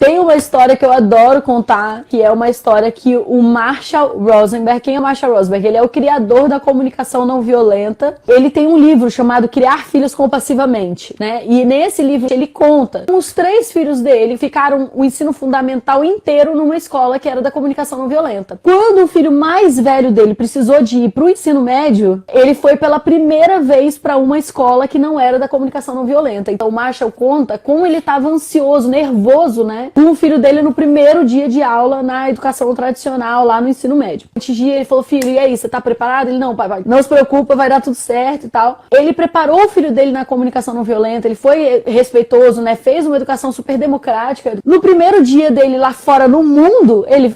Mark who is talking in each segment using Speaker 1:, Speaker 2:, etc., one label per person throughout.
Speaker 1: Tem uma história que eu adoro contar, que é uma história que o Marshall Rosenberg, quem é o Marshall Rosenberg? Ele é o criador da comunicação não violenta. Ele tem um livro chamado Criar Filhos Compassivamente, né? E nesse livro ele conta, os 3 filhos dele ficaram o ensino fundamental inteiro numa escola que era da comunicação não violenta. Quando o filho mais velho dele precisou de ir pro ensino médio, ele foi pela primeira vez para uma escola que não era da comunicação não violenta. Então o Marshall conta como ele estava ansioso, nervoso, né? Com o filho dele no primeiro dia de aula na educação tradicional, lá no ensino médio. Antes de ele falou, filho, e aí, você tá preparado? Ele, não, pai, não se preocupa, vai dar tudo certo e tal. Ele preparou o filho dele na comunicação não violenta, ele foi respeitoso, né? Fez uma educação super democrática. No primeiro dia dele lá fora no mundo, ele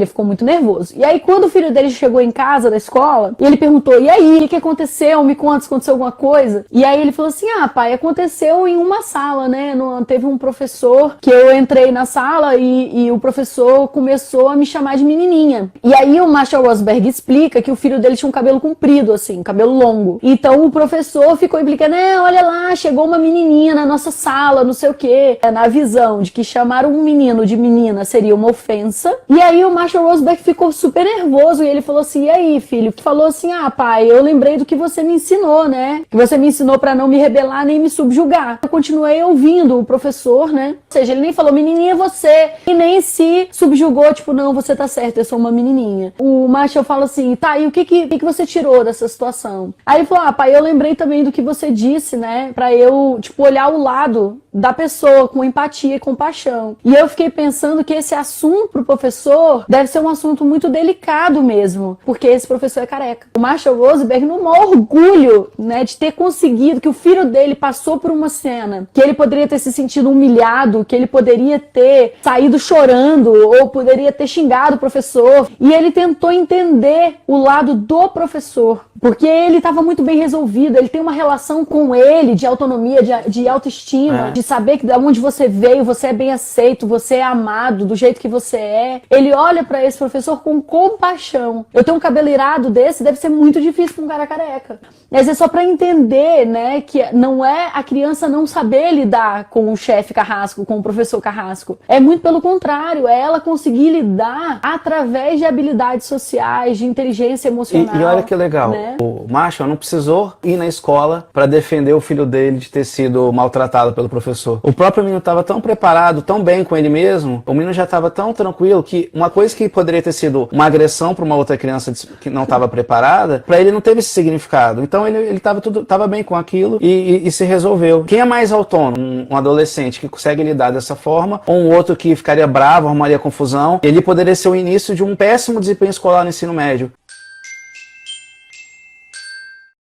Speaker 1: ficou muito nervoso. E aí, quando o filho dele chegou em casa da escola, ele perguntou, e aí, o que aconteceu? Me conta se aconteceu alguma coisa. E aí ele falou assim, pai, aconteceu em uma sala, né? Teve um professor que eu entrei na sala e o professor começou a me chamar de menininha. E aí o Marshall Rosenberg explica que o filho dele tinha um cabelo comprido, assim, um cabelo longo. Então o professor ficou implicando, olha lá, chegou uma menininha na nossa sala, não sei o quê. Na visão de que chamar um menino de menina seria uma ofensa. E aí o Marshall Rosenberg ficou super nervoso e ele falou assim, e aí, filho? Falou assim, pai, eu lembrei do que você me ensinou, né? Que você me ensinou pra não me rebelar nem me subjugar. Eu continuei ouvindo o professor, né? Ou seja, ele nem falou, menininha, você, e nem se subjugou, tipo, não, você tá certo, eu sou uma menininha. O Marshall fala assim, tá, e o que você tirou dessa situação? Aí ele falou, pai, eu lembrei também do que você disse, né, pra eu, tipo, olhar o lado da pessoa com empatia e compaixão. E eu fiquei pensando que esse assunto pro professor deve ser um assunto muito delicado mesmo, porque esse professor é careca. O Marshall Rosenberg, no maior orgulho, né, de ter conseguido, que o filho dele passou por uma cena, que ele poderia ter se sentido humilhado, que ele poderia ter saído chorando, ou poderia ter xingado o professor, e ele tentou entender o lado do professor, porque ele estava muito bem resolvido, ele tem uma relação com ele de autonomia, de autoestima, de saber que de onde você veio, você é bem aceito, você é amado do jeito que você é. Ele olha para esse professor com compaixão. Eu tenho um cabelo irado desse, deve ser muito difícil para um cara careca. Mas é só para entender, né, que não é a criança não saber lidar com o chefe carrasco, com o professor carrasco. É muito pelo contrário, é ela conseguir lidar através de habilidades sociais, de inteligência emocional.
Speaker 2: E olha que legal, né? O Marshall não precisou ir na escola para defender o filho dele de ter sido maltratado pelo professor. O próprio menino estava tão preparado, tão bem com ele mesmo, o menino já estava tão tranquilo que uma coisa que poderia ter sido uma agressão para uma outra criança que não estava preparada, para ele não teve esse significado. Então ele estava bem com aquilo e se resolveu. Quem é mais autônomo? Um adolescente que consegue lidar dessa forma, ou um outro que ficaria bravo, arrumaria confusão. Ele poderia ser o início de um péssimo desempenho escolar no ensino médio.